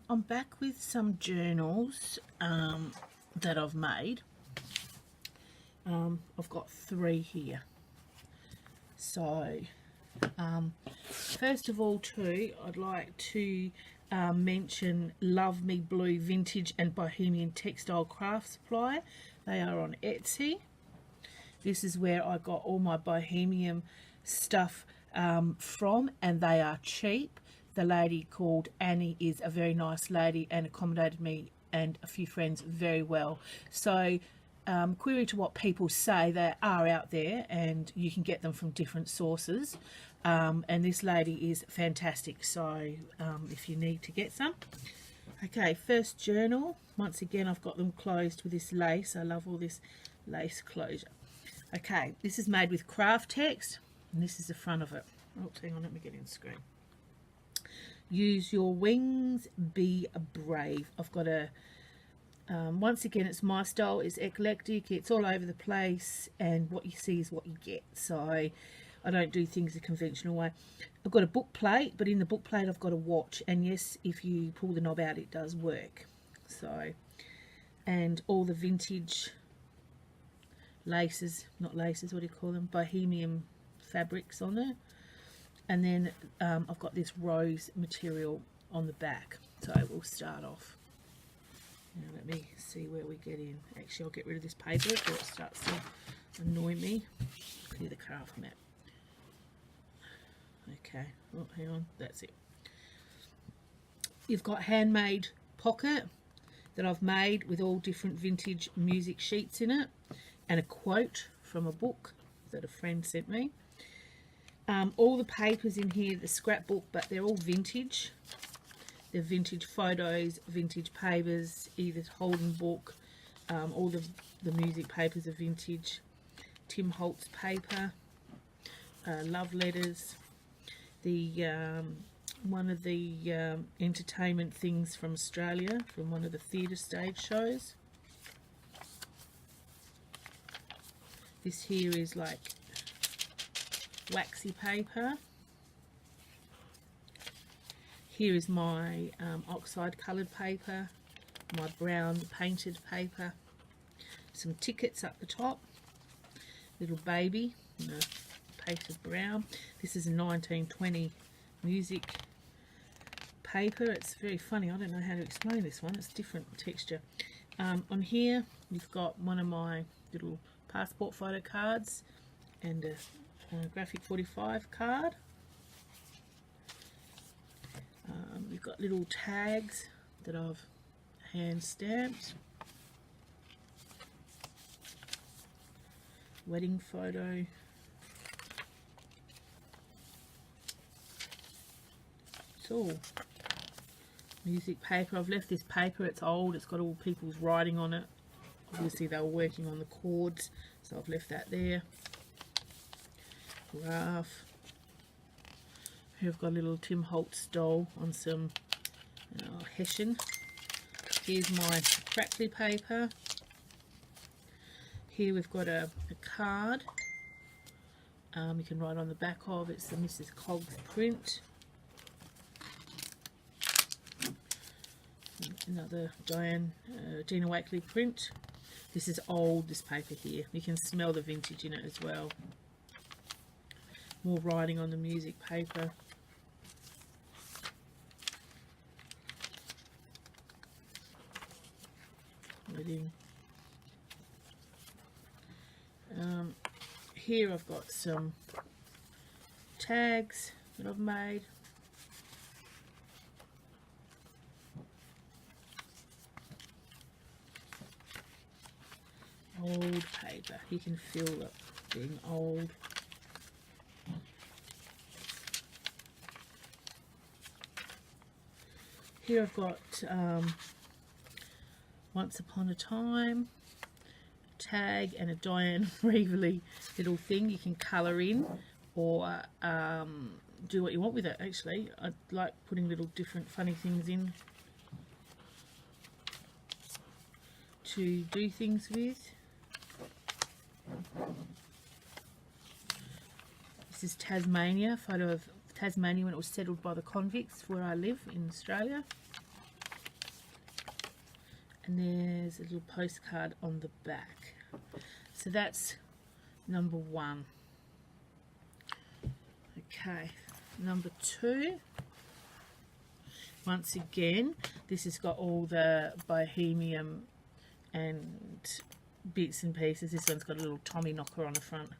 I'm back with some journals that I've made. I've got 3 here. So first of all too, I'd like to mention Love Me Blue Vintage and Bohemian Textile Craft Supply. They are on Etsy. This is where I got all my bohemian stuff from, and they are cheap. The lady called Annie is a very nice lady and accommodated me and a few friends very well. So query to what people say, they are out there and you can get them from different sources, and this lady is fantastic. So if you need to get some. Okay, first journal. Once again, I've got them closed with this lace. I love all this lace closure. Okay, this is made with craft text, and this is the front of it. Oh, hang on, let me get in screen. Use your wings, be brave. I've got a once again, it's my style, it's eclectic, it's all over the place, and what you see is what you get. So I don't do things the conventional way. I've got a book plate, but in the book plate I've got a watch, and yes, if you pull the knob out it does work. So, and all the vintage laces, not laces, what do you call them, bohemian fabrics on there. And then I've got this rose material on the back. So we'll start off. Now let me see where we get in. Actually, I'll get rid of this paper before it starts to annoy me. Clear the craft mat. Okay, oh, hang on, that's it. You've got handmade pocket that I've made with all different vintage music sheets in it, and a quote from a book that a friend sent me. All the papers in here, the scrapbook, but they're all vintage. They're vintage photos, vintage papers, either Holden book, all the music papers are vintage. Tim Holtz paper, love letters, the one of the entertainment things from Australia, from one of the theatre stage shows. This here is like waxy paper. Here is my oxide coloured paper, my brown painted paper, some tickets up the top, little baby, painted brown. This is a 1920 music paper. It's very funny, I don't know how to explain this one, it's different texture. On here you've got one of my little passport photo cards and a graphic 45 card. We've got little tags that I've hand stamped. Wedding photo. It's all music paper. I've left this paper, it's old, it's got all people's writing on it. Obviously they were working on the chords, so I've left that there. Graph. Here I've got a little Tim Holtz doll on some hessian. Here's my crackly paper. Here we've got a card. You can write on the back of it's the Mrs. Cogg's print. Another Gina Wakely print. This is old, this paper here. You can smell the vintage in it as well. More writing on the music paper. Wedding. Here I've got some tags that I've made. Old paper, you can feel it being old. Here I've got Once Upon a Time tag and a Diane Reevely little thing you can colour in or do what you want with it. Actually, I like putting little different funny things in to do things with. This is Tasmania, photo of Tasmania when it was settled by the convicts where I live in Australia. and there's a little postcard on the back. So that's number 1. Okay, number 2. Once again, this has got all the bohemian and bits and pieces. This one's got a little Tommy knocker on the front.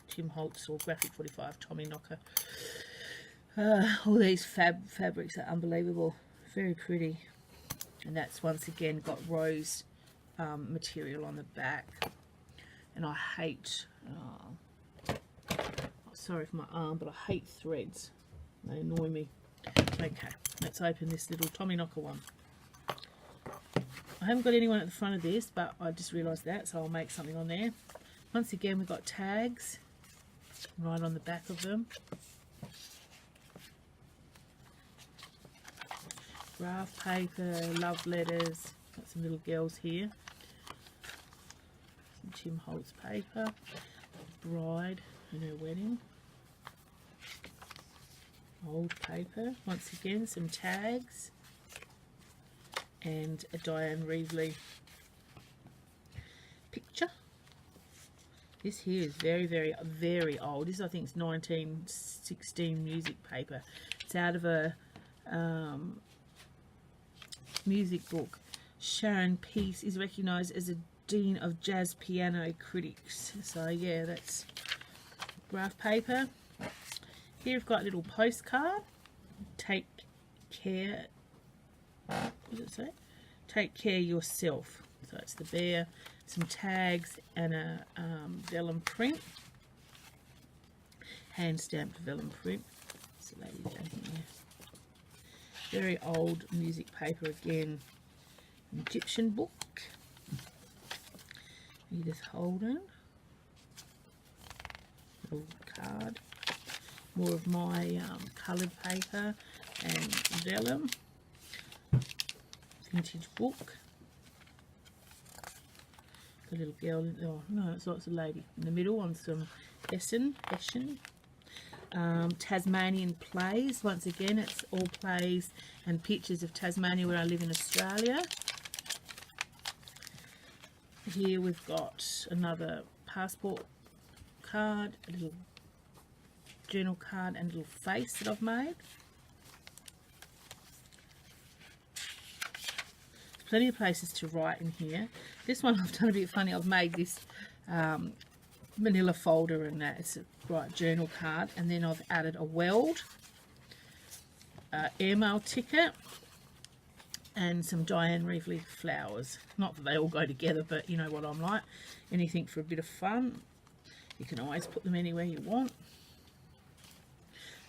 Tim Holtz or Graphic 45 Tommy knocker. All these fabrics are unbelievable, very pretty. And that's once again got rose material on the back. And I hate, sorry for my arm, but I hate threads. They annoy me. Okay, let's open this little Tommy knocker one. I haven't got anyone at the front of this, but I just realised that, so I'll make something on there. Once again, we've got tags right on the back of them. Graph paper, love letters. Got some little girls here. Some Tim Holtz paper. Bride and her wedding. Old paper. Once again, some tags. And a Diane Reevely picture. This here is very, very, very old. This, I think, is 1916 music paper. It's out of a music book. Sharon Peace is recognised as a Dean of Jazz Piano Critics. So, yeah, that's graph paper. Here we've got a little postcard. Take care. What does it say? Take care yourself. So it's the bear, some tags, and a vellum print, hand stamped vellum print. It's a lady down here. Very old music paper again. An Egyptian book. Edith Holden. Little card. More of my coloured paper and vellum. Vintage book. The little girl, oh no, it's a lady in the middle on some Hessian. Tasmanian plays. Once again, it's all plays and pictures of Tasmania where I live in Australia. Here we've got another passport card, a little journal card, and a little face that I've made. Plenty of places to write in here. This one I've done a bit funny. I've made this manila folder and that. It's a journal card, and then I've added a weld, airmail ticket, and some Diane Reevely flowers. Not that they all go together, but you know what I'm like. Anything for a bit of fun. You can always put them anywhere you want.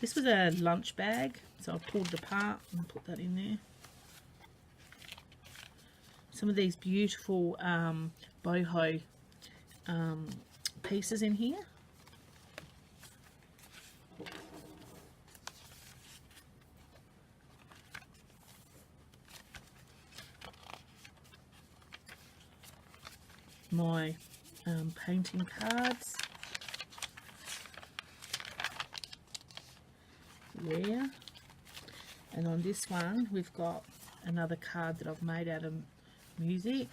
This was a lunch bag, so I pulled it apart and put that in there. Some of these beautiful boho pieces in here. My painting cards. There. And on this one we've got another card that I've made out of music.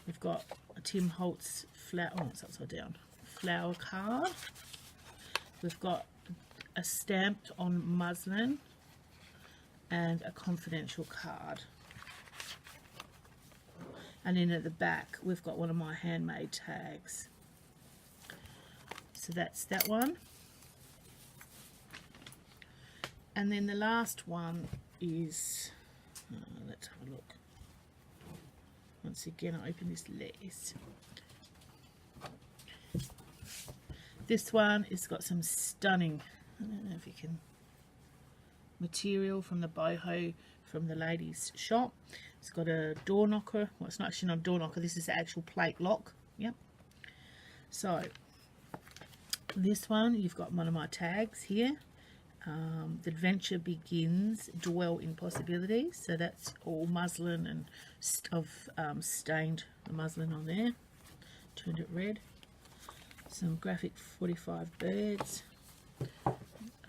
We've got a Tim Holtz flower, oh, it's upside down, flower card. We've got a stamped on muslin and a confidential card. And then at the back we've got one of my handmade tags. So that's that one. And then the last one is, let's have a look. Once again, I open this lace. This one has got some stunning, I don't know if you can, material from the boho from the ladies' shop. It's got a door knocker. Well, it's not actually not a door knocker. This is the actual plate lock. Yep. So this one, you've got one of my tags here. The adventure begins, dwell in possibilities. So that's all muslin, and I've stained the muslin on there, turned it red. Some graphic 45 birds.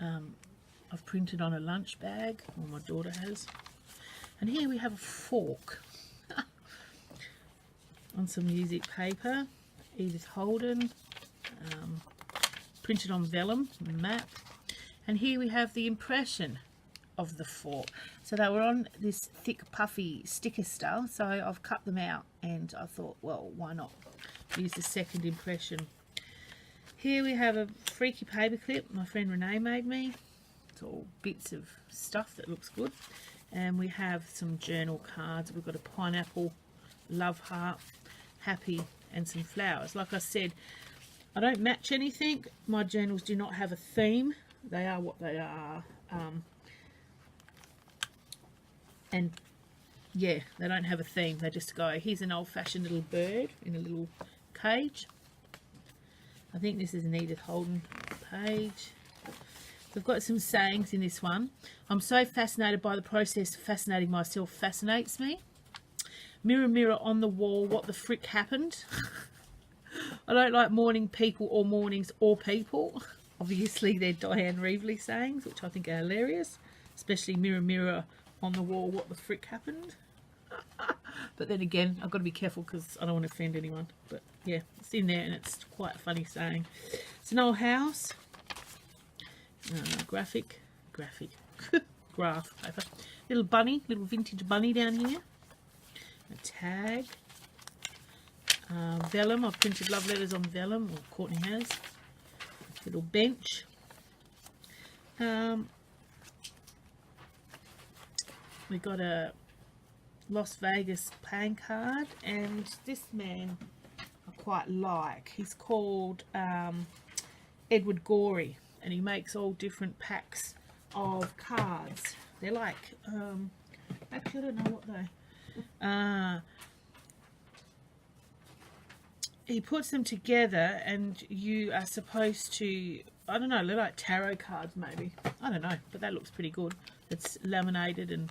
I've printed on a lunch bag, or my daughter has. And here we have a fork on some music paper, Edith Holden, printed on vellum, map. And here we have the impression of the fork. So they were on this thick puffy sticker style, so I've cut them out and I thought, well, why not use the second impression. Here we have a freaky paper clip my friend Renee made me. It's all bits of stuff that looks good. And we have some journal cards. We've got a pineapple, love heart, happy, and some flowers. Like I said, I don't match anything. My journals do not have a theme. They are what they are. And yeah, they don't have a theme. They just go, here's an old-fashioned little bird in a little cage. I think this is an Edith Holden page. So I've got some sayings in this one. I'm so fascinated by the process. Fascinating myself fascinates me. Mirror, mirror on the wall, what the frick happened? I don't like morning people or mornings or people. Obviously, they're Diane Reevely sayings, which I think are hilarious. Especially mirror, mirror on the wall, what the frick happened? But then again, I've got to be careful because I don't want to offend anyone. But yeah, it's in there and it's quite a funny saying. It's an old house. Graphic graph paper. Little bunny, little vintage bunny down here. A tag. Vellum. I've printed love letters on vellum, or Courtney has. Little bench. We got a Las Vegas playing card, and this man I quite like. He's called Edward Gorey, and he makes all different packs of cards. They're like, actually I don't know what they, he puts them together and you are supposed to, I don't know, they're like tarot cards maybe. I don't know, but that looks pretty good. It's laminated and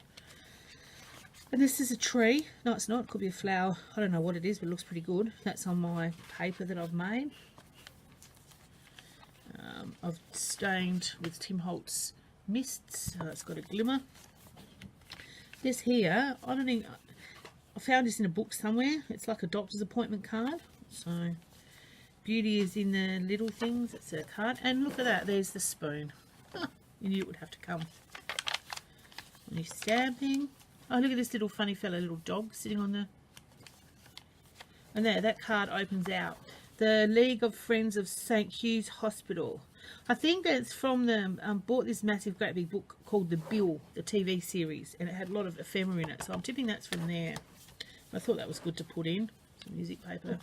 this is a tree. No, it's not. It could be a flower. I don't know what it is, but it looks pretty good. That's on my paper that I've made. I've stained with Tim Holtz mists. So it's got a glimmer. This here, I don't think, I found this in a book somewhere. It's like a doctor's appointment card. So, beauty is in the little things. It's a card. And look at that. There's the spoon. You knew it would have to come. Any stamping. Oh, look at this little funny fella, little dog sitting on the... And there, that card opens out. The League of Friends of St. Hugh's Hospital. I think it's from the... bought this massive, great big book called The Bill, the TV series. And it had a lot of ephemera in it. So I'm tipping that's from there. I thought that was good to put in. Some music paper.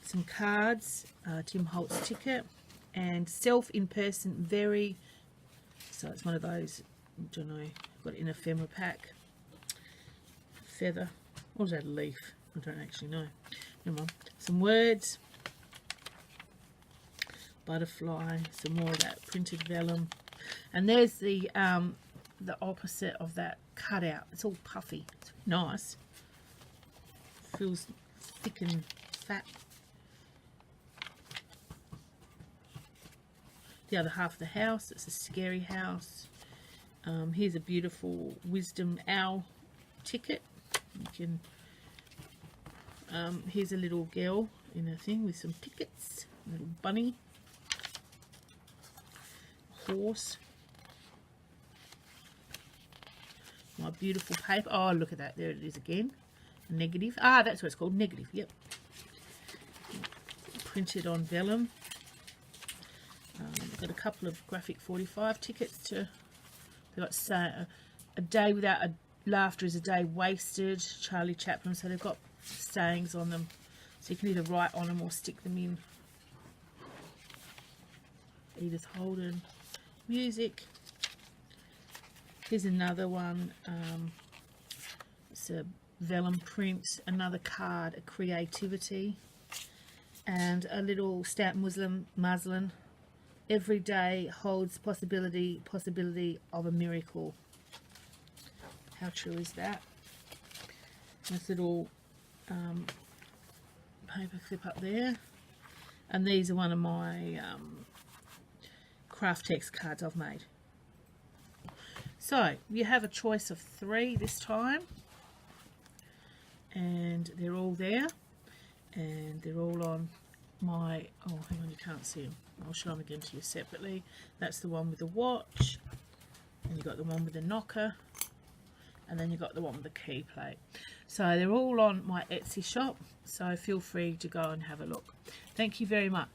Some cards. Tim Holtz ticket. And self in person, very... So it's one of those... I don't know, got it in a ephemera pack. Feather. Or is that a leaf? I don't actually know. Never mind. Some words. Butterfly. Some more of that printed vellum. And there's the opposite of that cutout. It's all puffy. It's nice. Feels thick and fat. The other half of the house. It's a scary house. Here's a beautiful wisdom owl ticket. You can. Here's a little girl in a thing with some tickets. A little bunny. Horse. My beautiful paper. Oh, look at that. There it is again. A negative. Ah, that's what it's called. Negative. Yep. Printed on vellum. I've got a couple of graphic 45 tickets to... They've got a day without a laughter is a day wasted, Charlie Chaplin. So they've got sayings on them. So you can either write on them or stick them in. Edith Holden. Music. Here's another one. It's a vellum print. Another card, a creativity. And a little stamped muslin. Every day holds possibility of a miracle. How true is that? Nice little paper clip up there. And these are one of my craft text cards I've made. So you have a choice of 3 this time, and they're all there, and they're all on my, oh hang on, you can't see them, I'll show them again to you separately. That's the one with the watch, and you've got the one with the knocker, and then you've got the one with the key plate. So they're all on my Etsy shop, so feel free to go and have a look. Thank you very much.